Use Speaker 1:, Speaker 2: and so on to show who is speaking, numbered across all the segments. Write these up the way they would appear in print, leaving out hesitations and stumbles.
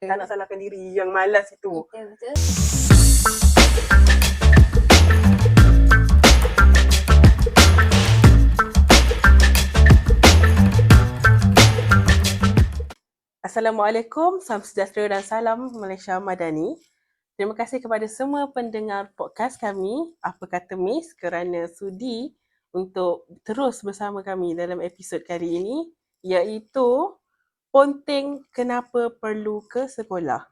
Speaker 1: Tak nak salahkan diri yang malas itu.
Speaker 2: Betul.
Speaker 1: Assalamualaikum, salam sejahtera dan salam Malaysia Madani. Terima kasih kepada semua pendengar podcast kami, Apa Kata Miss, kerana sudi untuk terus bersama kami dalam episod kali ini, iaitu Ponteng Kenapa Perlu ke Sekolah.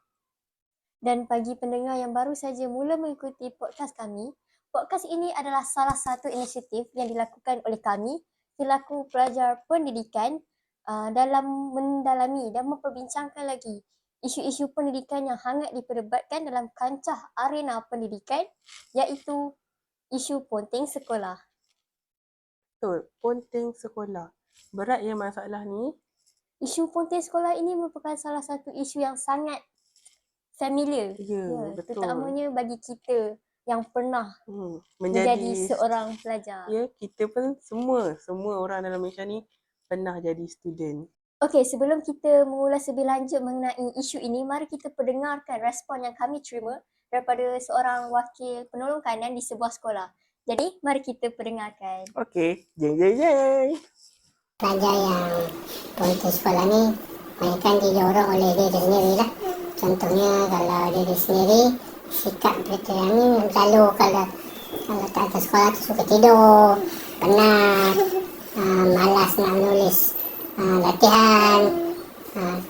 Speaker 2: Dan bagi pendengar yang baru saja mula mengikuti podcast kami, podcast ini adalah salah satu inisiatif yang dilakukan oleh kami selaku pelajar pendidikan dalam mendalami dan memperbincangkan lagi isu-isu pendidikan yang hangat diperdebatkan dalam kancah arena pendidikan, iaitu isu ponteng sekolah.
Speaker 1: Betul, Ponteng Sekolah. Berat ya masalah ni.
Speaker 2: Isu ponteng sekolah ini merupakan salah satu isu yang sangat familiar.
Speaker 1: Betul.
Speaker 2: Terutamanya bagi kita yang pernah
Speaker 1: menjadi
Speaker 2: seorang pelajar.
Speaker 1: Ya, kita pun semua orang dalam Malaysia ni pernah jadi student.
Speaker 2: Okey, sebelum kita mengulas lebih lanjut mengenai isu ini, mari kita perdengarkan respon yang kami terima daripada seorang wakil penolong kanan di sebuah sekolah. Jadi, mari kita perdengarkan.
Speaker 1: Okey, jeng.
Speaker 3: Pelajar yang ponteng sekolah ni mereka didorong oleh diri sendiri lah. Contohnya kalau diri sendiri, sikap mereka yang ni selalu kalau tak ke sekolah tu suka tidur, penat, malas nak menulis latihan.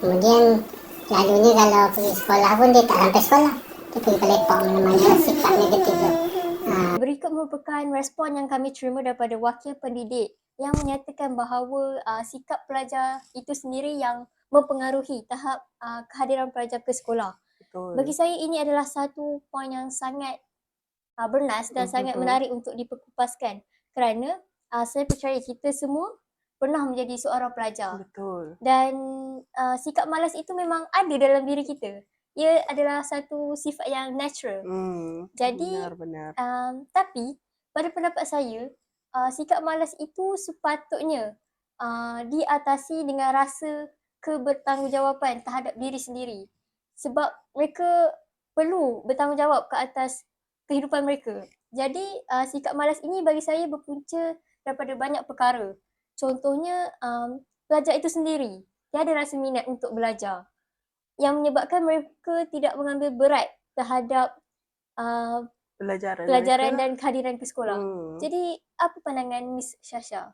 Speaker 3: Kemudian selalunya kalau pergi sekolah pun dia tak sampai sekolah. Dia pergi lepak mana-mana, sikap negatif tu.
Speaker 2: Berikut merupakan respon yang kami terima daripada wakil pendidik yang menyatakan bahawa sikap pelajar itu sendiri yang mempengaruhi tahap kehadiran pelajar ke sekolah.
Speaker 1: Betul.
Speaker 2: Bagi saya ini adalah satu poin yang sangat bernas dan sangat menarik untuk diperkupaskan, kerana saya percaya kita semua pernah menjadi seorang pelajar.
Speaker 1: Betul.
Speaker 2: Dan sikap malas itu memang ada dalam diri kita. Ia adalah satu sifat yang natural. Jadi,
Speaker 1: benar.
Speaker 2: tapi pada pendapat saya, sikap malas itu sepatutnya diatasi dengan rasa kebertanggungjawatan terhadap diri sendiri. Sebab mereka perlu bertanggungjawab ke atas kehidupan mereka. Jadi, sikap malas ini bagi saya berpunca daripada banyak perkara. Contohnya, pelajar itu sendiri tiada rasa minat untuk belajar, yang menyebabkan mereka tidak mengambil berat terhadap pelajaran dan kehadiran ke sekolah. Jadi, apa pandangan Miss Shasha?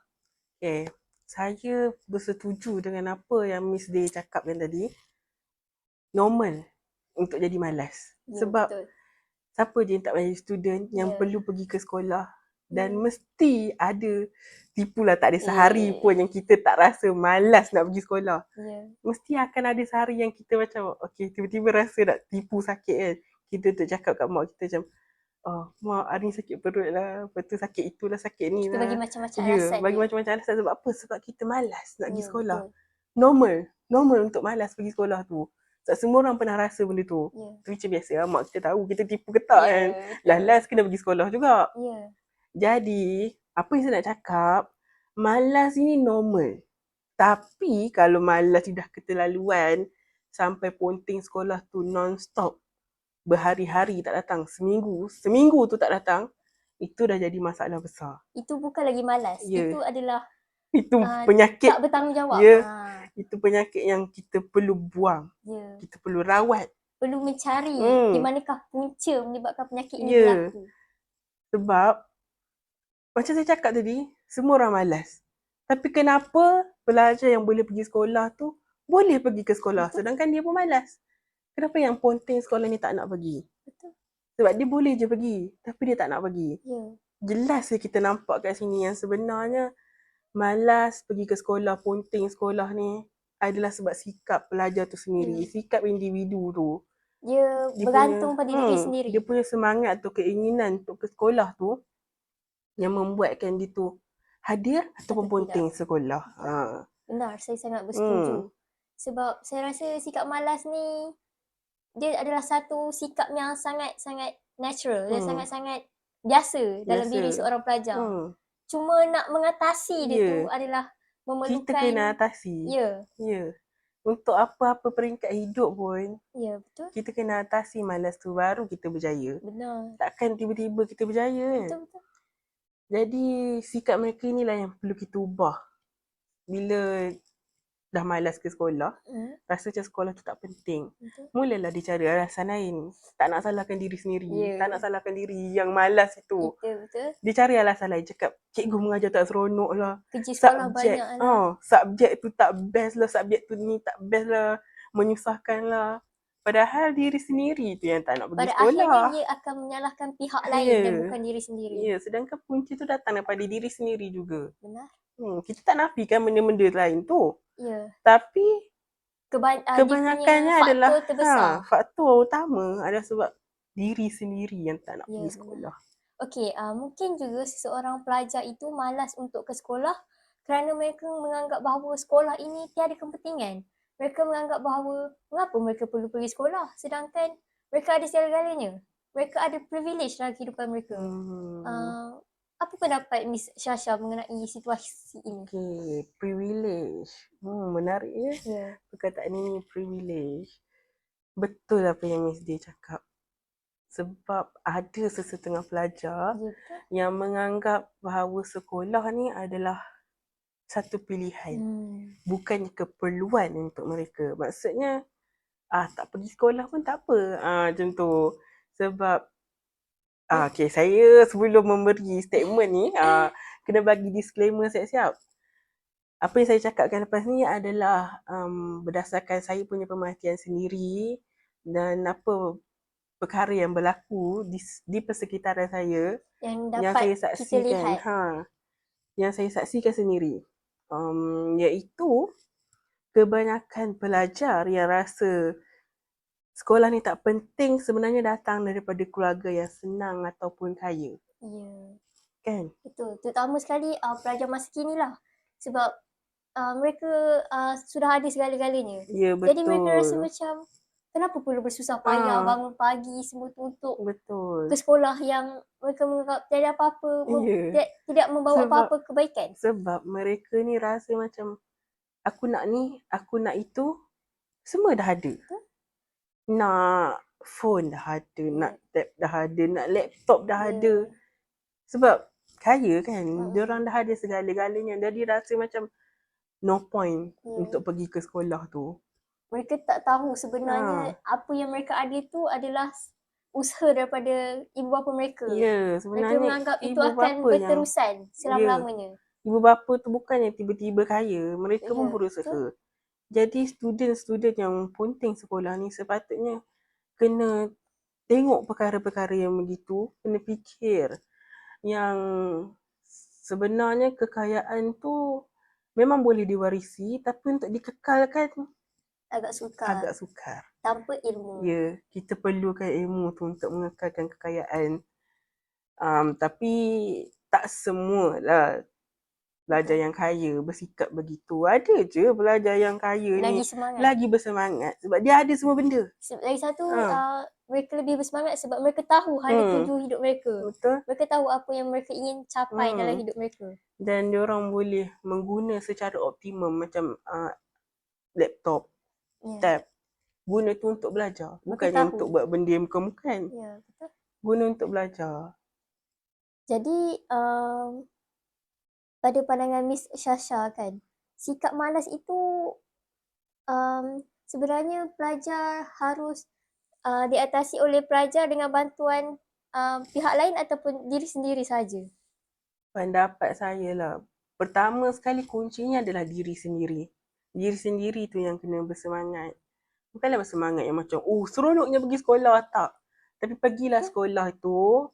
Speaker 1: Okay, saya bersetuju dengan apa yang Miss Day cakapkan tadi. Normal untuk jadi malas. Sebab
Speaker 2: betul.
Speaker 1: Siapa je yang tak menjadi student yang perlu pergi ke sekolah. Dan mesti ada, tipulah tak ada sehari pun yang kita tak rasa malas nak pergi sekolah. Mesti akan ada sehari yang kita macam, okay, tiba-tiba rasa nak tipu sakit kan. Kita tu cakap kat mak kita macam, mak hari ni sakit perut lah, lepas tu sakit itulah, sakit ni lah.
Speaker 2: Kita bagi macam-macam alasan.
Speaker 1: Bagi macam-macam alasan. Sebab apa? Sebab kita malas nak pergi sekolah. Normal untuk malas pergi sekolah tu. Sebab semua orang pernah rasa benda tu. Itu macam biasa lah, mak kita tahu kita tipu ketak kan. Last kena pergi sekolah juga. Jadi, apa yang saya nak cakap, malas ini normal. Tapi kalau malas dah keterlaluan, sampai ponteng sekolah tu non-stop, berhari-hari tak datang, seminggu tu tak datang, itu dah jadi masalah besar.
Speaker 2: Itu bukan lagi malas. Itu adalah
Speaker 1: penyakit.
Speaker 2: Tak bertanggungjawab.
Speaker 1: Itu penyakit yang kita perlu buang. Kita perlu rawat.
Speaker 2: Perlu mencari di manakah punca menyebabkan penyakit ini berlaku.
Speaker 1: Sebab macam saya cakap tadi, semua orang malas. Tapi kenapa pelajar yang boleh pergi sekolah tu boleh pergi ke sekolah, sedangkan dia pun malas? Kenapa yang ponteng sekolah ni tak nak pergi?
Speaker 2: Betul.
Speaker 1: Sebab dia boleh je pergi, tapi dia tak nak pergi. Jelas kita nampak kat sini yang sebenarnya malas pergi ke sekolah, ponteng sekolah ni adalah sebab sikap pelajar tu sendiri, sikap individu tu.
Speaker 2: Dia bergantung pada diri sendiri.
Speaker 1: Dia punya semangat tu, keinginan untuk ke sekolah tu yang membuatkan dia tu hadir ataupun ponteng sekolah.
Speaker 2: Benar, saya sangat bersetuju. Sebab saya rasa sikap malas ni dia adalah satu sikap yang sangat-sangat natural dan sangat-sangat biasa dalam diri seorang pelajar. Cuma nak mengatasi dia tu adalah memerlukan,
Speaker 1: kita kena atasi.
Speaker 2: Ya.
Speaker 1: untuk apa-apa peringkat hidup pun,
Speaker 2: Ya, betul.
Speaker 1: kita kena atasi malas tu baru kita berjaya.
Speaker 2: Benar.
Speaker 1: Takkan tiba-tiba kita berjaya kan.
Speaker 2: Betul.
Speaker 1: Jadi sikap mereka inilah yang perlu kita ubah. Bila dah malas ke sekolah, rasa macam sekolah tu tak penting.
Speaker 2: Betul.
Speaker 1: Mulalah dicari alasan lain. Tak nak salahkan diri sendiri.
Speaker 2: Ya.
Speaker 1: Tak nak salahkan diri yang malas itu.
Speaker 2: Betul.
Speaker 1: Dia cari alasan lain. Cakap, cikgu mengajar tak seronok lah.
Speaker 2: Kerja sekolah banyak lah.
Speaker 1: Subjek tu tak best lah. Subjek tu ni tak best lah. Menyusahkan lah. Padahal diri sendiri tu yang tak nak pergi
Speaker 2: Pada
Speaker 1: sekolah.
Speaker 2: akhirnya dia akan menyalahkan pihak lain dan bukan diri sendiri.
Speaker 1: Ya, sedangkan punca tu datang daripada diri sendiri juga.
Speaker 2: Benar.
Speaker 1: Kita tak nafikan benda-benda lain tu.
Speaker 2: Ya.
Speaker 1: Tapi
Speaker 2: dia
Speaker 1: kebanyakannya
Speaker 2: punya
Speaker 1: adalah
Speaker 2: faktor terbesar.
Speaker 1: faktor utama adalah sebab diri sendiri yang tak nak
Speaker 2: Ya,
Speaker 1: pergi sekolah.
Speaker 2: Okey, mungkin juga seseorang pelajar itu malas untuk ke sekolah kerana mereka menganggap bahawa sekolah ini tiada kepentingan. Mereka menganggap bahawa mengapa mereka perlu pergi sekolah sedangkan mereka ada segala-galanya. Mereka ada privilege dalam kehidupan mereka. Apa pendapat Miss Shasha mengenai situasi ini?
Speaker 1: Okay, privilege. Menarik ya.
Speaker 2: Ya.
Speaker 1: Perkataan ini privilege. Betul apa yang Miss Day cakap. Sebab ada sesetengah pelajar yang menganggap bahawa sekolah ni adalah satu pilihan. Bukannya keperluan untuk mereka. Maksudnya, tak pergi sekolah pun tak apa. Macam tu. Sebab, okay, saya sebelum memberi statement ni, kena bagi disclaimer siap-siap. Apa yang saya cakapkan lepas ni adalah berdasarkan saya punya pemerhatian sendiri dan apa perkara yang berlaku di persekitaran saya yang saya saksikan. Yang saya saksikan sendiri. Iaitu kebanyakan pelajar yang rasa sekolah ni tak penting sebenarnya datang daripada keluarga yang senang ataupun kaya.
Speaker 2: Ya.
Speaker 1: Kan?
Speaker 2: Betul. Terutama sekali pelajar masa kini lah. Sebab mereka sudah ada segala-galanya.
Speaker 1: Ya, betul.
Speaker 2: Jadi mereka rasa macam kenapa perlu bersusah payah bangun pagi semua tu untuk ke sekolah yang mereka menganggap tiada apa-apa, tidak membawa apa-apa kebaikan.
Speaker 1: Sebab mereka ni rasa macam aku nak ni, aku nak itu, semua dah ada. Nak phone dah ada, nak tab dah ada, nak laptop dah ada. Sebab kaya kan, diorang dah ada segala-galanya. Jadi rasa macam no point untuk pergi ke sekolah tu.
Speaker 2: Mereka tak tahu sebenarnya apa yang mereka ada tu adalah usaha daripada ibu bapa mereka.
Speaker 1: Ya, sebenarnya
Speaker 2: mereka menganggap itu akan berterusan selama-lamanya.
Speaker 1: Ibu bapa tu bukannya tiba-tiba kaya, mereka pun berusaha. Jadi student-student yang punting sekolah ni sepatutnya kena tengok perkara-perkara yang begitu, kena fikir yang sebenarnya kekayaan tu memang boleh diwarisi tapi untuk dikekalkan
Speaker 2: agak sukar. Tanpa ilmu.
Speaker 1: Ya, kita perlukan ilmu tu untuk mengekalkan kekayaan. Tapi tak semualah pelajar yang kaya bersikap begitu. Ada je pelajar yang kaya lagi bersemangat sebab dia ada semua benda.
Speaker 2: Lagi satu, mereka lebih bersemangat sebab mereka tahu ada tuju hidup mereka.
Speaker 1: Betul.
Speaker 2: Mereka tahu apa yang mereka ingin capai dalam hidup mereka.
Speaker 1: Dan diorang boleh mengguna secara optimum macam laptop, tab. Guna tu untuk belajar. Bukannya untuk buat benda yang bukan-bukan.
Speaker 2: Ya, betul.
Speaker 1: Guna untuk belajar.
Speaker 2: Jadi, pada pandangan Miss Shasha kan, sikap malas itu sebenarnya pelajar harus diatasi oleh pelajar dengan bantuan pihak lain ataupun diri sendiri saja.
Speaker 1: Pendapat saya lah. Pertama sekali kuncinya adalah diri sendiri. Diri sendiri tu yang kena bersemangat. Bukanlah bersemangat yang macam, seronoknya pergi sekolah, tak. Tapi pergilah sekolah tu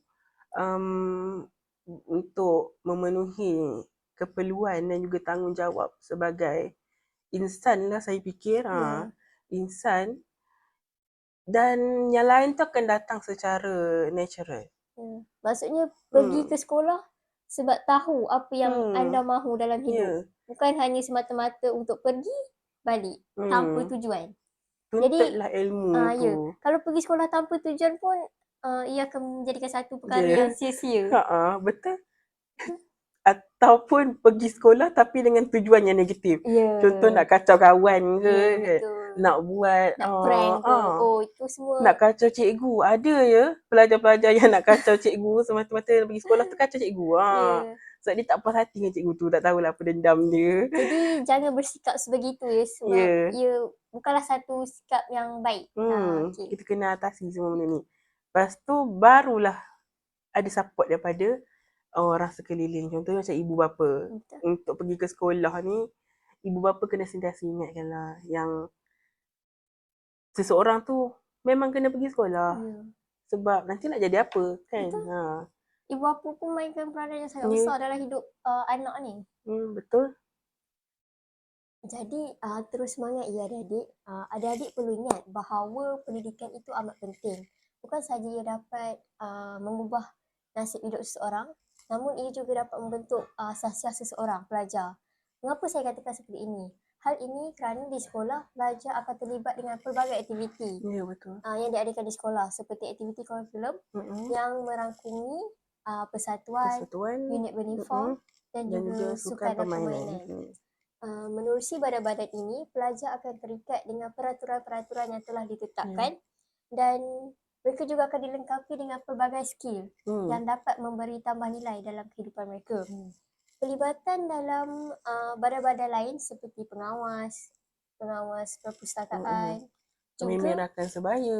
Speaker 1: untuk memenuhi keperluan dan juga tanggungjawab sebagai insan lah saya fikir. Insan. Dan yang lain tu akan datang secara natural.
Speaker 2: Maksudnya pergi ke sekolah sebab tahu apa yang anda mahu dalam hidup. Bukan hanya semata-mata untuk pergi, balik tanpa tujuan.
Speaker 1: Tuntutlah ilmu tu.
Speaker 2: Kalau pergi sekolah tanpa tujuan pun ia akan menjadikan satu perkara yang sia-sia.
Speaker 1: Betul. ataupun pergi sekolah tapi dengan tujuan yang negatif.
Speaker 2: Ya.
Speaker 1: Contoh nak kacau kawan ke,
Speaker 2: Ya, betul.
Speaker 1: nak buat
Speaker 2: Nak prank ke. Oh, itu semua.
Speaker 1: nak kacau cikgu. Ada ya pelajar-pelajar yang nak kacau cikgu semata-mata pergi sekolah tu kacau cikgu.
Speaker 2: Ya.
Speaker 1: Sebab dia tak puas hati dengan cikgu tu, tak tahulah apa dendam dia.
Speaker 2: Jadi jangan bersikap sebegitu ya, sebab
Speaker 1: Ya.
Speaker 2: ia bukanlah satu sikap yang baik. Okay.
Speaker 1: Kita kena atasi semua benda ni. Lepas tu barulah ada support daripada orang sekeliling. Contohnya macam ibu bapa.
Speaker 2: Betul.
Speaker 1: Untuk pergi ke sekolah ni, ibu bapa kena sentiasa ingatkanlah yang seseorang tu memang kena pergi sekolah.
Speaker 2: Ya.
Speaker 1: Sebab nanti nak jadi apa kan?
Speaker 2: Betul. Ibu bapa pun mainkan peranan yang sangat
Speaker 1: Ya.
Speaker 2: besar dalam hidup anak ni.
Speaker 1: Betul.
Speaker 2: Jadi terus semangat ya adik-adik. Adik-adik perlu ingat bahawa pendidikan itu amat penting. Bukan sahaja ia dapat mengubah nasib hidup seseorang, namun ia juga dapat membentuk sahsiah seseorang, pelajar. Mengapa saya katakan seperti ini? Hal ini kerana di sekolah, pelajar akan terlibat dengan pelbagai aktiviti
Speaker 1: Ya, betul.
Speaker 2: yang diadakan di sekolah, seperti aktiviti kurikulum yang merangkumi persatuan, unit beruniform dan juga sukan dan permainan. Menerusi badan-badan ini, pelajar akan terikat dengan peraturan-peraturan yang telah ditetapkan dan mereka juga akan dilengkapi dengan pelbagai skill yang dapat memberi tambah nilai dalam kehidupan mereka. Pelibatan dalam badan-badan lain seperti pengawas perpustakaan,
Speaker 1: Pembimbing rakan sebaya.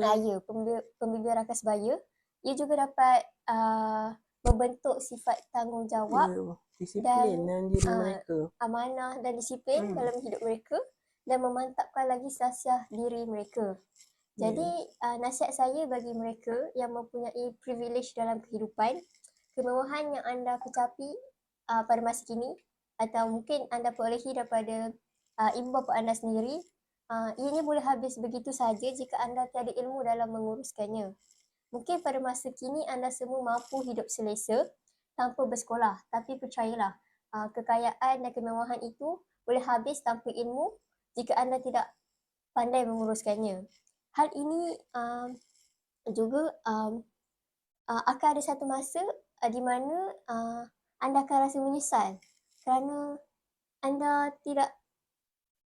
Speaker 2: Pembimbing rakan sebaya. Ia juga dapat membentuk sifat tanggungjawab,
Speaker 1: disiplin dalam diri mereka.
Speaker 2: Amanah dan disiplin dalam hidup mereka dan memantapkan lagi sahsiah diri mereka. Jadi nasihat saya bagi mereka yang mempunyai privilege dalam kehidupan, kemewahan yang anda kecapi pada masa kini atau mungkin anda perolehi daripada ibu bapa anda sendiri, ianya boleh habis begitu saja jika anda tiada ilmu dalam menguruskannya. Mungkin pada masa kini anda semua mampu hidup selesa tanpa bersekolah, tapi percayalah, kekayaan dan kemewahan itu boleh habis tanpa ilmu jika anda tidak pandai menguruskannya. Hal ini juga akan ada satu masa di mana anda akan rasa menyesal kerana anda tidak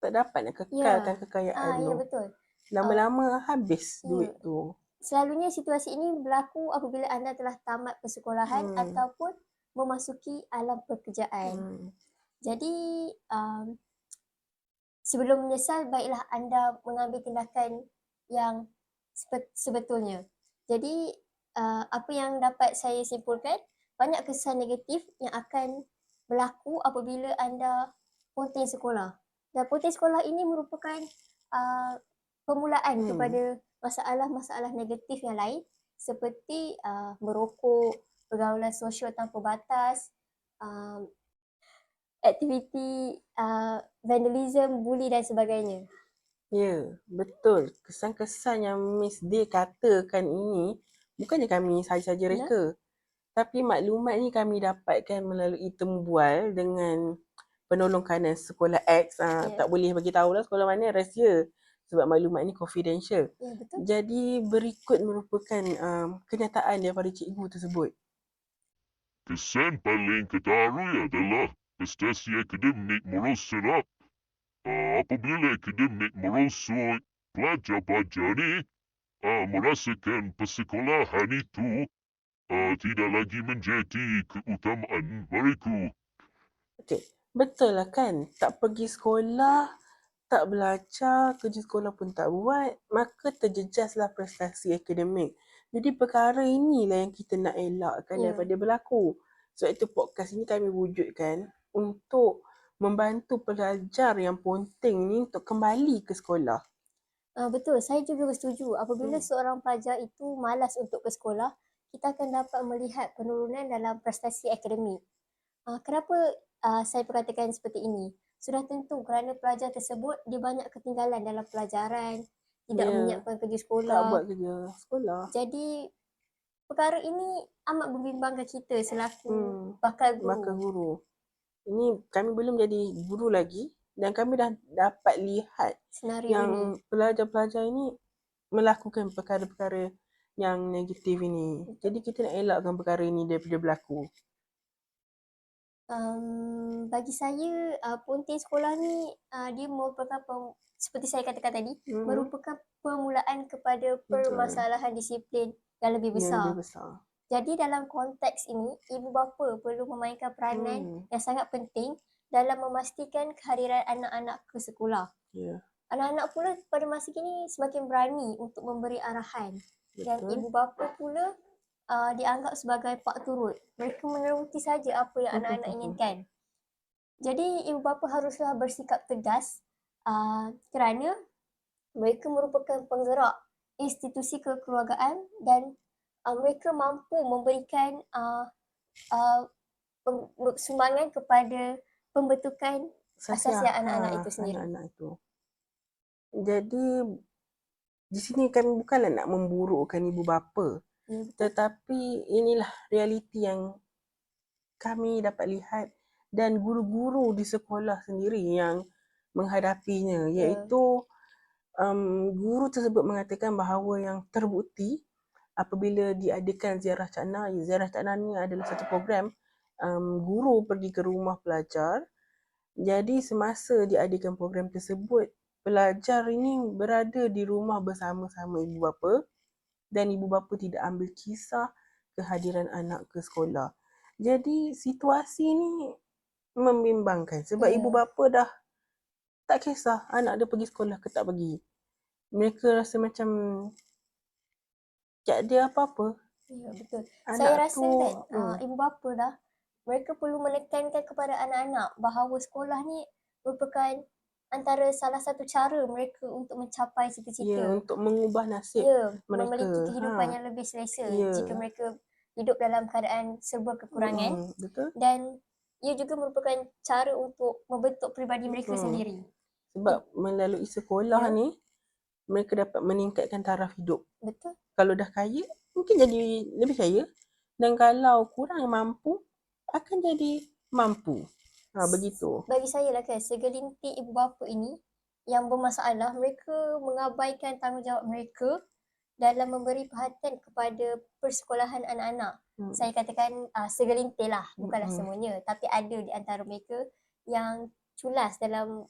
Speaker 1: dapat nak kekalkan kekayaan tu.
Speaker 2: Ya, betul.
Speaker 1: Lama-lama habis duit tu.
Speaker 2: Selalunya situasi ini berlaku apabila anda telah tamat persekolahan ataupun memasuki alam pekerjaan. Jadi sebelum menyesal, baiklah anda mengambil tindakan yang sebetulnya. Jadi apa yang dapat saya simpulkan, banyak kesan negatif yang akan berlaku apabila anda ponting sekolah. Dan ponting sekolah ini merupakan permulaan kepada masalah-masalah negatif yang lain seperti merokok, pergaulan sosial tanpa batas, aktiviti vandalism, bully dan sebagainya.
Speaker 1: Ya, betul. Kesan-kesan yang Miss D katakan ini bukannya kami saja-saja reka. Tapi maklumat ni kami dapatkan melalui tembual dengan penolong kanan sekolah X. Tak boleh bagi tahulah sekolah mana, rahsia. Sebab maklumat ni confidential.
Speaker 2: Ya, betul.
Speaker 1: Jadi berikut merupakan kenyataan daripada cikgu tersebut.
Speaker 4: Kesan paling ketara adalah prestasi akademik merosot. Apabila akademik merosot, pelajar-pelajar ni merasakan persekolahan itu tidak lagi menjadi keutamaan mereka.
Speaker 1: Okey, betul lah kan? Tak pergi sekolah, tak belajar, kerja sekolah pun tak buat, maka terjejaslah prestasi akademik. Jadi perkara inilah yang kita nak elakkan daripada berlaku. Sebab itu podcast ini kami wujudkan untuk membantu pelajar yang ponting ni untuk kembali ke sekolah.
Speaker 2: Betul, saya juga bersetuju. Apabila seorang pelajar itu malas untuk ke sekolah, kita akan dapat melihat penurunan dalam prestasi akademik. Kenapa saya perkatakan seperti ini? Sudah tentu kerana pelajar tersebut dia banyak ketinggalan dalam pelajaran, tidak menyiapkan kerja sekolah.
Speaker 1: Tak buat kerja sekolah.
Speaker 2: Jadi perkara ini amat membimbangkan kita selaku bakal guru.
Speaker 1: Ini kami belum jadi guru lagi dan kami dah dapat lihat
Speaker 2: senario
Speaker 1: yang
Speaker 2: ini.
Speaker 1: Pelajar-pelajar ini melakukan perkara-perkara yang negatif ini. Jadi kita nak elakkan perkara ini daripada berlaku.
Speaker 2: Bagi saya pontin sekolah ni dia merupakan seperti saya katakan tadi, merupakan permulaan kepada
Speaker 1: Betul.
Speaker 2: permasalahan disiplin yang lebih
Speaker 1: Yang
Speaker 2: besar.
Speaker 1: lebih besar.
Speaker 2: Jadi dalam konteks ini, ibu bapa perlu memainkan peranan yang sangat penting dalam memastikan kehadiran anak-anak ke sekolah.
Speaker 1: Ya,
Speaker 2: Anak-anak pula pada masa kini semakin berani untuk memberi arahan dan
Speaker 1: betul.
Speaker 2: ibu bapa pula dianggap sebagai pak turut. Mereka meneruti saja apa yang anak-anak inginkan. Jadi ibu bapa haruslah bersikap tegas kerana mereka merupakan penggerak institusi kekeluargaan dan mereka mampu memberikan sumbangan kepada pembentukan asasian anak-anak itu sendiri.
Speaker 1: Anak-anak itu. Jadi di sini kami bukanlah nak memburukkan ibu bapa, tetapi inilah realiti yang kami dapat lihat dan guru-guru di sekolah sendiri yang menghadapinya, iaitu guru tersebut mengatakan bahawa yang terbukti apabila diadakan ziarah cakna ni adalah satu program guru pergi ke rumah pelajar. Jadi semasa diadakan program tersebut, pelajar ini berada di rumah bersama-sama ibu bapa dan ibu bapa tidak ambil kisah kehadiran anak ke sekolah. Jadi situasi ni membimbangkan sebab ibu bapa dah tak kisah anak dia pergi sekolah ke tak pergi. Mereka rasa macam tak ada apa-apa.
Speaker 2: Ya, betul.
Speaker 1: Anak
Speaker 2: Saya rasa
Speaker 1: tu,
Speaker 2: kan ibu bapa dah mereka perlu menekankan kepada anak-anak bahawa sekolah ni merupakan antara salah satu cara mereka untuk mencapai cita-cita.
Speaker 1: untuk mengubah nasib mereka.
Speaker 2: Memiliki kehidupan yang lebih selesa jika mereka hidup dalam keadaan serba kekurangan.
Speaker 1: Betul.
Speaker 2: Dan ia juga merupakan cara untuk membentuk peribadi mereka sendiri.
Speaker 1: Sebab melalui sekolah ni mereka dapat meningkatkan taraf hidup.
Speaker 2: Betul.
Speaker 1: Kalau dah kaya, mungkin jadi lebih kaya. Dan kalau kurang mampu, akan jadi mampu. Begitu.
Speaker 2: Bagi saya lah kan, segelintir ibu bapa ini yang bermasalah, mereka mengabaikan tanggungjawab mereka dalam memberi perhatian kepada persekolahan anak-anak. Saya katakan segelintir lah, bukanlah semuanya. Tapi ada di antara mereka yang culas dalam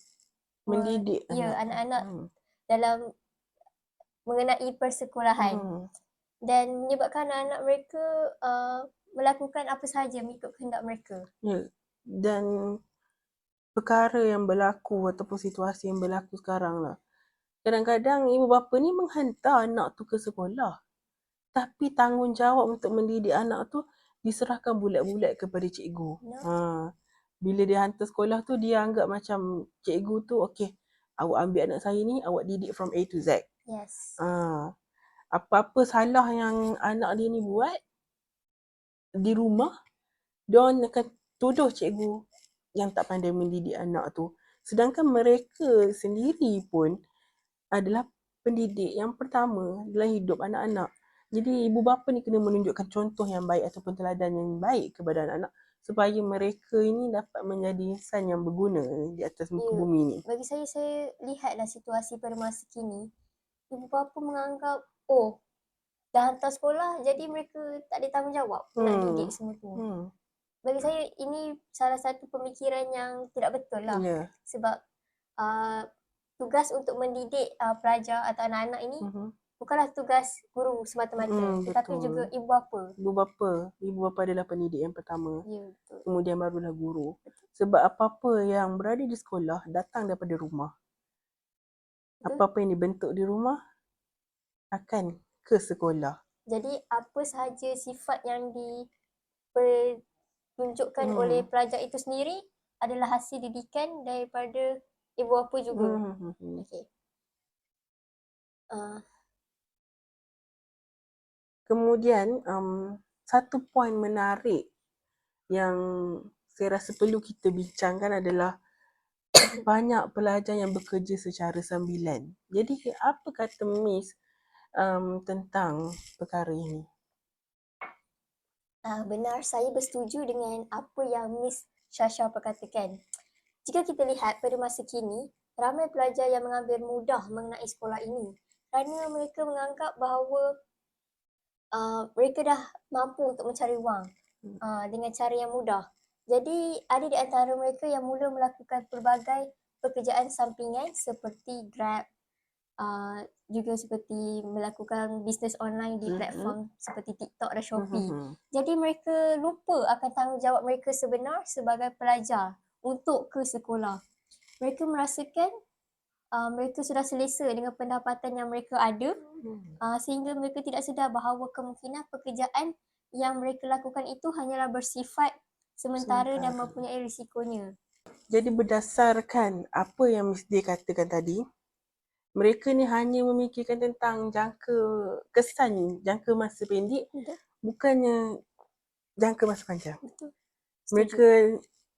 Speaker 1: mendidik
Speaker 2: anak-anak dalam mengenai persekolahan. Dan menyebabkan anak-anak mereka melakukan apa sahaja mengikut kehendak mereka.
Speaker 1: Ya. Dan perkara yang berlaku ataupun situasi yang berlaku sekarang lah. Kadang-kadang ibu bapa ni menghantar anak tu ke sekolah. Tapi tanggungjawab untuk mendidik anak tu diserahkan bulat-bulat kepada cikgu. Bila dia hantar sekolah tu, dia anggap macam cikgu tu, okey, awak ambil anak saya ni, awak didik from A to Z.
Speaker 2: Yes.
Speaker 1: Apa-apa salah yang anak dia ni buat di rumah, diorang akan tuduh cikgu yang tak pandai mendidik anak tu. Sedangkan mereka sendiri pun adalah pendidik yang pertama dalam hidup anak-anak. Jadi ibu bapa ni kena menunjukkan contoh yang baik ataupun teladan yang baik kepada anak-anak supaya mereka ini dapat menjadi insan yang berguna di atas muka bumi ni.
Speaker 2: Bagi saya lihatlah situasi pada masa kini. Ibu bapa menganggap, dah hantar sekolah jadi mereka tak ada tanggungjawab nak didik semua tu. Bagi saya ini salah satu pemikiran yang tidak betul lah. Sebab tugas untuk mendidik pelajar atau anak-anak ini bukanlah tugas guru semata-mata, tetapi juga ibu bapa.
Speaker 1: Ibu bapa adalah pendidik yang pertama.
Speaker 2: Ya, betul.
Speaker 1: Kemudian barulah guru. Sebab apa-apa yang berada di sekolah datang daripada rumah. Apa-apa yang dibentuk di rumah akan ke sekolah.
Speaker 2: Jadi apa sahaja sifat yang ditunjukkan oleh pelajar itu sendiri adalah hasil didikan daripada ibu bapa juga. Okay.
Speaker 1: Kemudian satu poin menarik yang saya rasa perlu kita bincangkan adalah banyak pelajar yang bekerja secara sambilan. Jadi apa kata Miss tentang perkara ini?
Speaker 2: Benar, saya bersetuju dengan apa yang Miss Shasha perkatakan. Jika kita lihat pada masa kini, ramai pelajar yang mengambil mudah mengenai sekolah ini kerana mereka menganggap bahawa mereka dah mampu untuk mencari wang dengan cara yang mudah. Jadi ada di antara mereka yang mula melakukan pelbagai pekerjaan sampingan seperti Grab, juga seperti melakukan bisnes online di platform seperti TikTok dan Shopee. Jadi mereka lupa akan tanggungjawab mereka sebenar sebagai pelajar untuk ke sekolah. Mereka merasakan mereka sudah selesa dengan pendapatan yang mereka ada, sehingga mereka tidak sedar bahawa kemungkinan pekerjaan yang mereka lakukan itu hanyalah bersifat sementara dan mempunyai risikonya.
Speaker 1: Jadi berdasarkan apa yang Miss Day katakan tadi, mereka ni hanya memikirkan tentang jangka masa pendek, bukannya jangka masa panjang.
Speaker 2: Betul.
Speaker 1: Mereka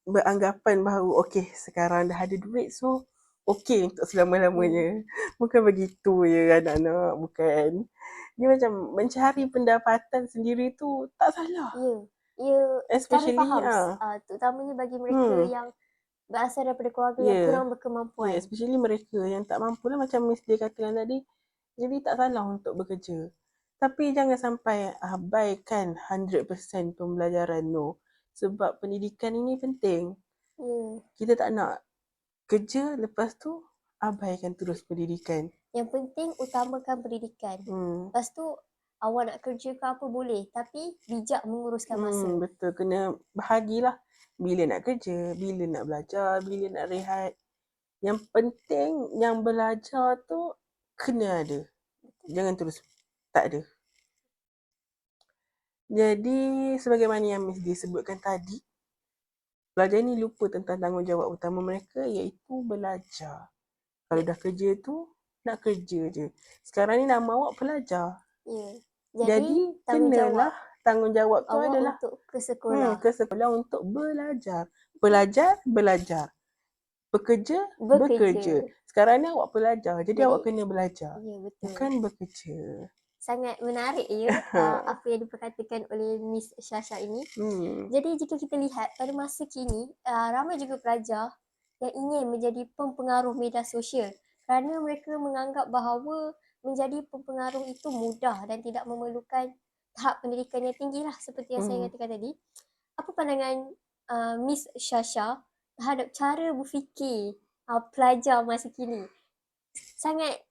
Speaker 1: beranggapan bahawa okey, sekarang dah ada duit, so okey untuk selama-lamanya. Bukan begitu ya anak-anak, bukan. Dia macam mencari pendapatan sendiri tu tak salah.
Speaker 2: Ya, kami
Speaker 1: Especially
Speaker 2: faham. Terutamanya bagi mereka yang berasal daripada keluarga yang kurang berkemampuan.
Speaker 1: Especially mereka yang tak mampu lah, macam Miss Day katakan tadi. Jadi tak salah untuk bekerja. Tapi jangan sampai abaikan 100% pembelajaran, no. Sebab pendidikan ini penting. Kita tak nak kerja lepas tu abaikan terus pendidikan.
Speaker 2: Yang penting utamakan pendidikan. Lepas tu awak nak kerja ke apa boleh, tapi bijak menguruskan masa.
Speaker 1: Betul, kena bahagilah. Bila nak kerja, bila nak belajar, bila nak rehat. Yang penting yang belajar tu kena ada. Jangan terus tak ada. Jadi sebagaimana yang Miss Day sebutkan tadi, pelajar ni lupa tentang tanggungjawab utama mereka, iaitu belajar. Kalau dah kerja tu, nak kerja je. Sekarang ni nama awak pelajar. Jadi kenalah tanggungjawab tu
Speaker 2: awak
Speaker 1: adalah
Speaker 2: untuk ke sekolah.
Speaker 1: ke sekolah untuk belajar. Pelajar, belajar. Bekerja, bekerja. Sekarang ni awak pelajar, jadi awak kena belajar.
Speaker 2: Ya, betul.
Speaker 1: Bukan bekerja.
Speaker 2: Sangat menarik ya apa yang diperkatakan oleh Miss Shasha ini. Jadi jika kita lihat pada masa kini, ramai juga pelajar yang ingin menjadi pempengaruh media sosial kerana mereka menganggap bahawa menjadi pempengaruh itu mudah dan tidak memerlukan tahap pendidikan yang tinggi lah seperti yang saya katakan tadi. Apa pandangan Miss Shasha terhadap cara berfikir pelajar masa kini? Sangat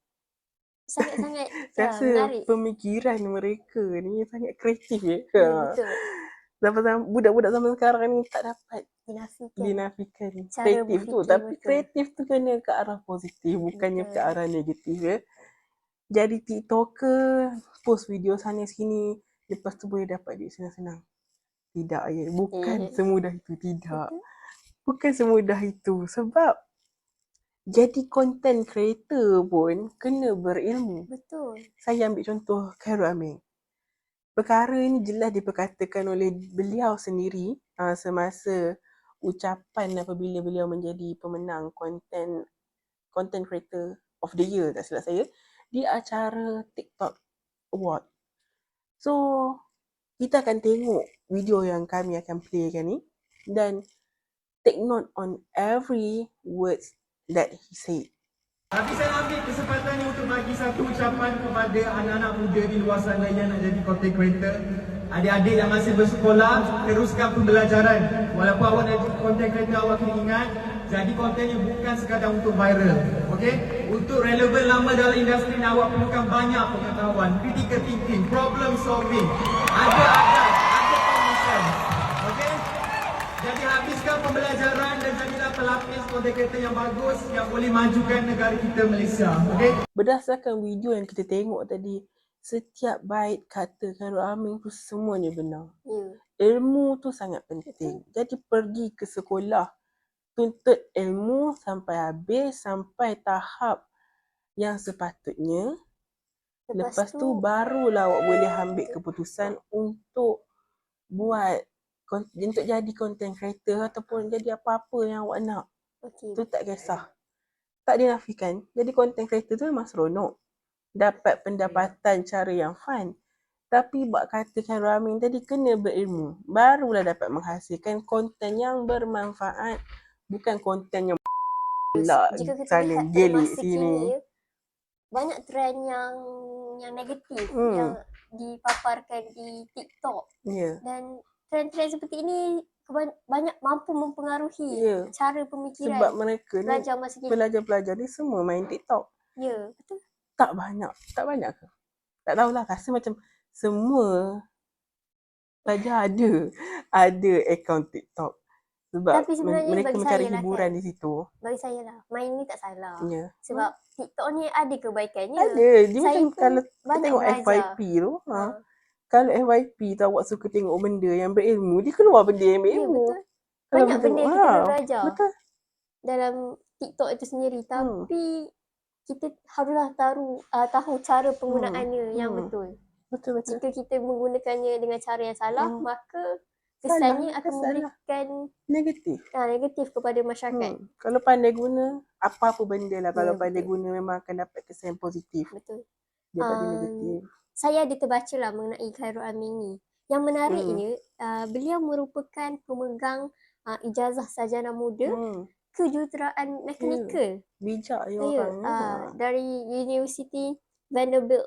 Speaker 1: Rasa
Speaker 2: menarik.
Speaker 1: pemikiran mereka ni sangat kreatif ya.
Speaker 2: Betul.
Speaker 1: Budak-budak zaman sekarang ni tak dapat dinafikan
Speaker 2: Cara
Speaker 1: kreatif tu.
Speaker 2: berfikir,
Speaker 1: Tapi
Speaker 2: betul.
Speaker 1: kreatif tu kena ke arah positif, bukannya ke arah negatif ya. Jadi TikToker, post video sana sini, lepas tu boleh dapat duit senang-senang. Tidak ya, bukan semudah itu, tidak. Bukan semudah itu, sebab jadi content creator pun kena berilmu.
Speaker 2: Betul.
Speaker 1: Saya ambil contoh Khairul Aming. Perkara ini jelas diperkatakan oleh beliau sendiri semasa ucapan apabila beliau menjadi pemenang content creator of the year, tak silap saya, di acara TikTok Award. So, kita akan tengok video yang kami akan playkan ni dan take note on every words that he said.
Speaker 5: Tapi saya ambil kesempatan ni untuk bagi satu ucapan kepada anak-anak muda di luar sana yang nak jadi content creator. Adik-adik yang masih bersekolah, teruskan pembelajaran. Walaupun awak nak jadi content creator, awak kena ingat, jadi content ni bukan sekadar untuk viral. Okay? Untuk relevan lama dalam industri ni, awak perlukan banyak pengetahuan, critical thinking, problem solving. Ada permission. Okay? Jadi habiskan pembelajaran dan jadilah pelapis content creator yang bagus yang boleh majukan negara kita Malaysia. Okay?
Speaker 1: Berdasarkan video yang kita tengok tadi, setiap bait kata Khairul Aming tu semuanya benar. Ilmu tu sangat penting. Jadi pergi ke sekolah, tuntut ilmu sampai habis, sampai tahap yang sepatutnya. Lepas tu barulah awak boleh ambil keputusan untuk untuk jadi content creator ataupun jadi apa-apa yang awak nak. Tu tak kisah. Tak dinafikan. Jadi content creator tu memang seronok. Dapat pendapatan cara yang fun. Tapi buat kata Khairul Aming tadi, kena berilmu. Barulah dapat menghasilkan konten yang bermanfaat. Bukan konten yang
Speaker 2: jika kita
Speaker 1: sana
Speaker 2: lihat pada
Speaker 1: gelik
Speaker 2: masa
Speaker 1: sini.
Speaker 2: kini, banyak trend yang negatif yang dipaparkan di TikTok. Dan trend-trend seperti ini banyak mampu mempengaruhi
Speaker 1: Ya,
Speaker 2: cara
Speaker 1: sebab
Speaker 2: pemikiran
Speaker 1: mereka ni
Speaker 2: pelajar masa kini.
Speaker 1: pelajar-pelajar ni semua main TikTok.
Speaker 2: Ya, betul.
Speaker 1: Tak banyak ke? Tak tahulah, rasa macam semua pelajar ada akaun TikTok. Sebab
Speaker 2: Tapi sebenarnya
Speaker 1: mereka
Speaker 2: bagi
Speaker 1: mencari
Speaker 2: saya lah
Speaker 1: hiburan
Speaker 2: kan,
Speaker 1: di situ.
Speaker 2: bagi saya lah, main ni tak salah.
Speaker 1: Ya.
Speaker 2: Sebab TikTok ni ada kebaikannya.
Speaker 1: Ada. Dia
Speaker 2: Saya
Speaker 1: macam
Speaker 2: pun
Speaker 1: kalau kita
Speaker 2: banyak
Speaker 1: tengok
Speaker 2: belajar.
Speaker 1: FYP tu,
Speaker 2: Ha.
Speaker 1: kalau FYP tu awak suka tengok benda yang berilmu, dia keluar benda yang
Speaker 2: Ya,
Speaker 1: berilmu.
Speaker 2: betul.
Speaker 1: Kalau
Speaker 2: Banyak
Speaker 1: kita
Speaker 2: benda
Speaker 1: tengok,
Speaker 2: kita boleh belajar
Speaker 1: betul.
Speaker 2: dalam TikTok itu sendiri. Tapi kita haruslah tahu cara penggunaannya yang betul.
Speaker 1: Betul.
Speaker 2: Jika kita menggunakannya dengan cara yang salah, maka
Speaker 1: Salah,
Speaker 2: kesannya akan
Speaker 1: salah.
Speaker 2: memberikan
Speaker 1: Negatif.
Speaker 2: negatif kepada masyarakat.
Speaker 1: Kalau pandai guna, apa-apa benda lah. Kalau
Speaker 2: Ya,
Speaker 1: pandai
Speaker 2: betul.
Speaker 1: guna memang akan dapat kesan positif
Speaker 2: Betul.
Speaker 1: daripada negatif.
Speaker 2: Saya ada terbaca lah mengenai Khairul Amin ni. Yang menariknya, beliau merupakan pemegang ijazah sarjana muda kejuruteraan mekanikal.
Speaker 1: Bijak dia
Speaker 2: Ya,
Speaker 1: orang ni.
Speaker 2: dari University Vanderbilt,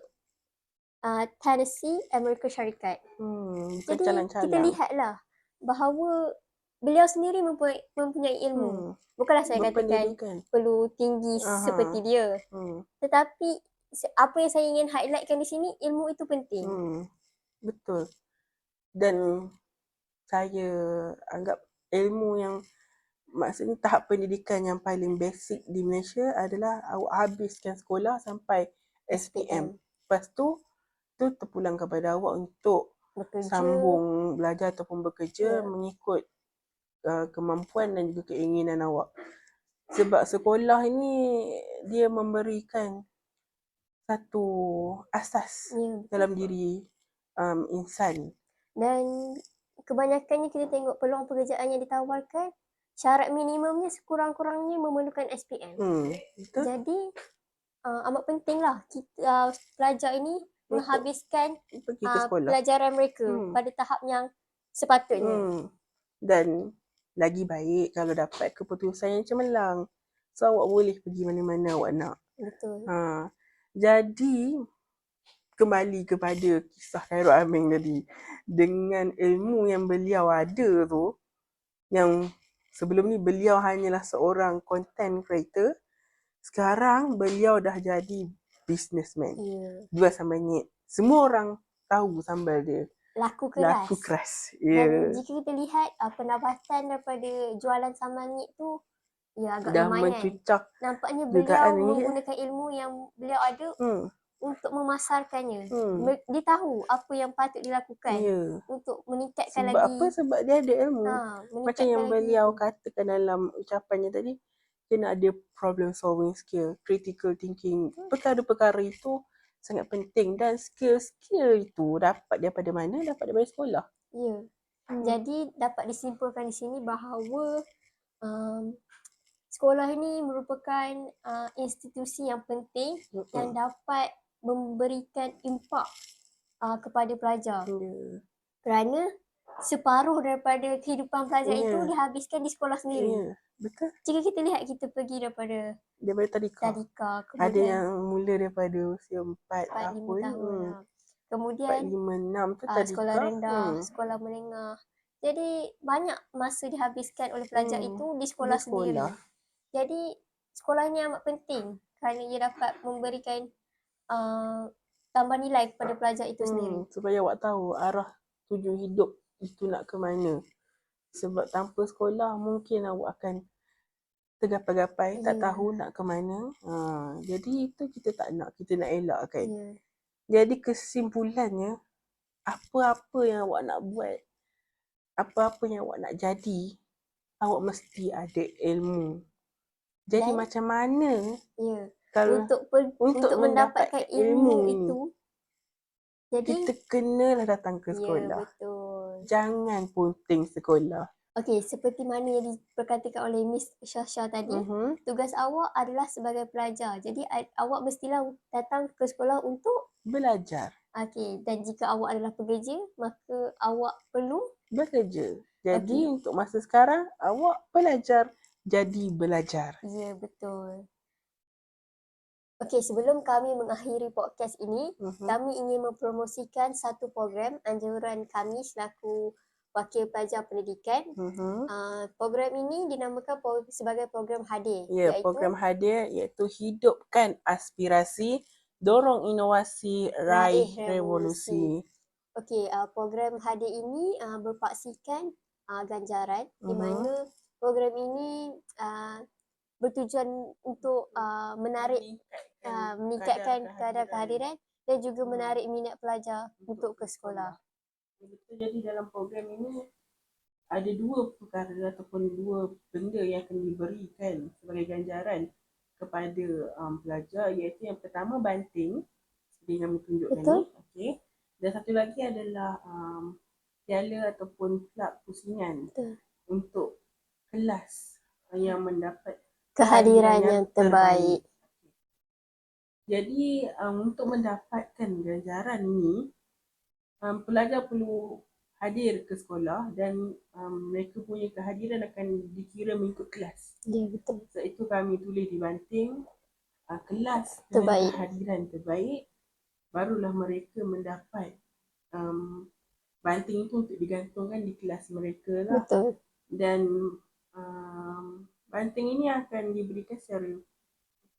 Speaker 2: Tennessee, Amerika Syarikat.
Speaker 1: Bukan
Speaker 2: Jadi
Speaker 1: calang-calang.
Speaker 2: kita lihatlah bahawa beliau sendiri mempunyai ilmu. Bukanlah saya katakan
Speaker 1: Berpendidikan.
Speaker 2: perlu tinggi seperti dia. Tetapi apa yang saya ingin highlightkan di sini, ilmu itu penting.
Speaker 1: Betul. Dan saya anggap ilmu yang maksudnya tahap pendidikan yang paling basic di Malaysia adalah awak habiskan sekolah sampai SPM. Lepas tu terpulang kepada awak untuk
Speaker 2: Bekerja.
Speaker 1: sambung belajar ataupun bekerja mengikut kemampuan dan juga keinginan awak. Sebab sekolah ini dia memberikan satu asas dalam diri insan.
Speaker 2: Dan kebanyakannya kita tengok peluang pekerjaan yang ditawarkan, syarat minimumnya sekurang-kurangnya memerlukan SPM.
Speaker 1: Betul?
Speaker 2: Jadi amat pentinglah kita pelajar ini menghabiskan
Speaker 1: Pergi ke sekolah.
Speaker 2: pelajaran mereka pada tahap yang sepatutnya.
Speaker 1: Dan lagi baik kalau dapat keputusan yang cemerlang. So awak boleh pergi mana-mana awak nak.
Speaker 2: Betul.
Speaker 1: Jadi kembali kepada kisah Khairul Amin tadi. Dengan ilmu yang beliau ada tu, yang sebelum ni beliau hanyalah seorang content creator, sekarang beliau dah jadi businessman. Jual sambal nyet. Semua orang tahu sambal dia.
Speaker 2: Laku keras. Dan jika kita lihat pendapatan daripada jualan sambal nyet tu, agak
Speaker 1: dah
Speaker 2: lumayan.
Speaker 1: mencucak
Speaker 2: Nampaknya
Speaker 1: jutaan
Speaker 2: beliau
Speaker 1: ringgit.
Speaker 2: menggunakan ilmu yang beliau ada untuk memasarkannya. Dia tahu apa yang patut dilakukan untuk meningkatkan
Speaker 1: Sebab
Speaker 2: lagi.
Speaker 1: apa? Sebab dia ada ilmu. Macam yang beliau katakan dalam ucapannya tadi, kena ada problem solving skill, critical thinking. Perkara-perkara itu sangat penting dan skill-skill itu dapat daripada mana? Dapat daripada sekolah.
Speaker 2: Ya. Jadi dapat disimpulkan di sini bahawa sekolah ini merupakan institusi yang penting yang dapat memberikan impak kepada pelajar. Kerana separuh daripada kehidupan pelajar itu dihabiskan di sekolah sendiri.
Speaker 1: Betul.
Speaker 2: Jika kita lihat, kita pergi daripada
Speaker 1: tadika.
Speaker 2: kemudian
Speaker 1: Ada yang mula daripada usia 4
Speaker 2: 5 tahun. Kemudian
Speaker 1: 4, 5, 6 tu tadika.
Speaker 2: sekolah rendah, sekolah menengah. Jadi banyak masa dihabiskan oleh pelajar itu di sekolah sendiri. Jadi sekolah ini amat penting kerana ia dapat memberikan tambah nilai kepada pelajar itu sendiri.
Speaker 1: Supaya awak tahu arah tuju hidup itu nak ke mana. Sebab tanpa sekolah mungkin awak akan tergapai-gapai, tak tahu nak ke mana. Jadi itu kita tak nak, kita nak elakkan. Jadi kesimpulannya, apa-apa yang awak nak buat, apa-apa yang awak nak jadi, awak mesti ada ilmu. Jadi
Speaker 2: Dan,
Speaker 1: macam mana kalau
Speaker 2: untuk mendapatkan ilmu itu, jadi
Speaker 1: kita kenalah datang ke sekolah.
Speaker 2: Betul.
Speaker 1: Jangan puting sekolah.
Speaker 2: Okey, seperti mana yang diperkatakan oleh Miss Syasha tadi, tugas awak adalah sebagai pelajar. Jadi awak mestilah datang ke sekolah untuk
Speaker 1: belajar.
Speaker 2: Okey, dan jika awak adalah pekerja, maka awak perlu
Speaker 1: bekerja. Jadi untuk masa sekarang, awak belajar jadi belajar.
Speaker 2: Ya, betul. Okey, sebelum kami mengakhiri podcast ini, kami ingin mempromosikan satu program anjuran kami selaku Wakil Pelajar Pendidikan.
Speaker 1: Mhm.
Speaker 2: Program ini dinamakan sebagai program hadir,
Speaker 1: Ya,
Speaker 2: iaitu
Speaker 1: program hadir iaitu hidupkan aspirasi, dorong inovasi,
Speaker 2: raih
Speaker 1: raih
Speaker 2: revolusi.
Speaker 1: revolusi.
Speaker 2: Okey, program hadir ini berpaksikan ganjaran di mana program ini bertujuan untuk menarik meningkatkan kadar kehadiran dan juga menarik minat pelajar untuk ke sekolah.
Speaker 1: Betul, jadi dalam program ini ada dua perkara ataupun dua benda yang akan diberikan sebagai ganjaran kepada pelajar, iaitu yang pertama banting seperti yang kami tunjukkan
Speaker 2: Betul.
Speaker 1: ni. Okey. Dan satu lagi adalah piala ataupun plug pusingan
Speaker 2: Betul.
Speaker 1: untuk kelas yang mendapat
Speaker 2: Kehadiran yang terbaik.
Speaker 1: Jadi untuk mendapatkan ganjaran ini, pelajar perlu hadir ke sekolah dan mereka punya kehadiran akan dikira mengikut kelas.
Speaker 2: Ya, betul.
Speaker 1: Sebab itu kami tulis di banting kelas
Speaker 2: Terbaik.
Speaker 1: dengan kehadiran terbaik, barulah mereka mendapat banting itu untuk digantungkan di kelas mereka lah.
Speaker 2: Betul.
Speaker 1: Dan banting ini akan diberikan secara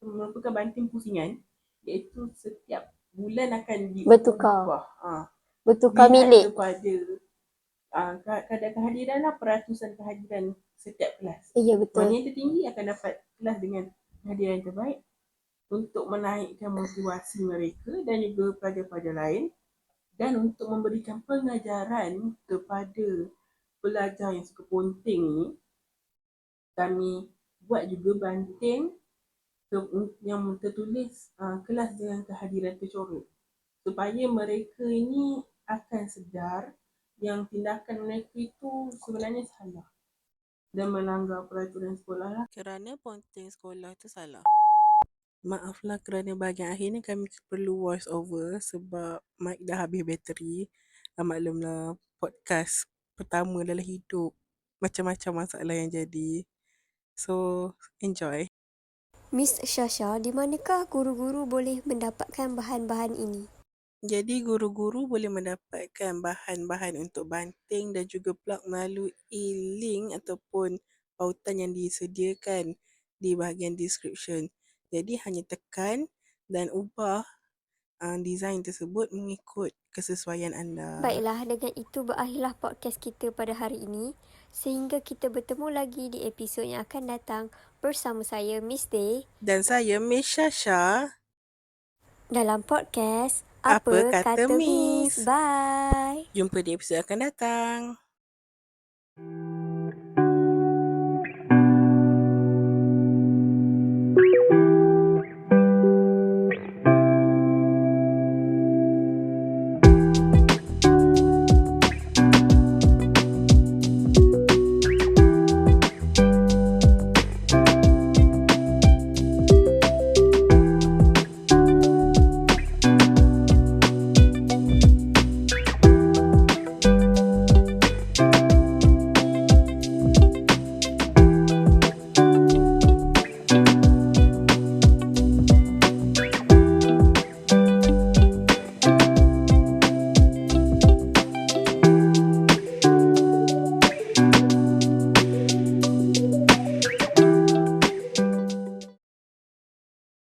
Speaker 1: merupakan banting pusingan, iaitu setiap bulan akan
Speaker 2: Bertukar.
Speaker 1: lihat
Speaker 2: Bertukar milik.
Speaker 1: kepada kadar kehadiran lah, peratusan kehadiran setiap kelas.
Speaker 2: Ya,
Speaker 1: Mana
Speaker 2: betul.
Speaker 1: yang tertinggi akan dapat kelas dengan kehadiran terbaik untuk menaikkan motivasi mereka dan juga pelajar-pelajar lain, dan untuk memberikan pengajaran kepada pelajar yang suka ponting ni, kami buat juga banting yang tertulis kelas dengan kehadiran tercoreng, supaya mereka ini akan sedar yang tindakan mereka itu sebenarnya salah dan melanggar peraturan sekolah lah. Kerana ponting sekolah itu salah. Maaflah kerana bahagian akhir ni kami perlu voice over sebab mic dah habis bateri. Maklumlah podcast pertama dalam hidup, macam-macam masalah yang jadi. So, enjoy.
Speaker 2: Miss Shasha, di manakah guru-guru boleh mendapatkan bahan-bahan ini?
Speaker 1: Jadi guru-guru boleh mendapatkan bahan-bahan untuk banting dan juga plug melalui link ataupun pautan yang disediakan di bahagian description. Jadi hanya tekan dan ubah design tersebut mengikut kesesuaian anda.
Speaker 2: Baiklah, dengan itu berakhirlah podcast kita pada hari ini. Sehingga kita bertemu lagi di episod yang akan datang bersama saya, Miss Day.
Speaker 1: Dan saya Miss Shasha.
Speaker 2: Dalam podcast
Speaker 1: Apa Kata Miss?
Speaker 2: Bye.
Speaker 1: Jumpa di episod akan datang.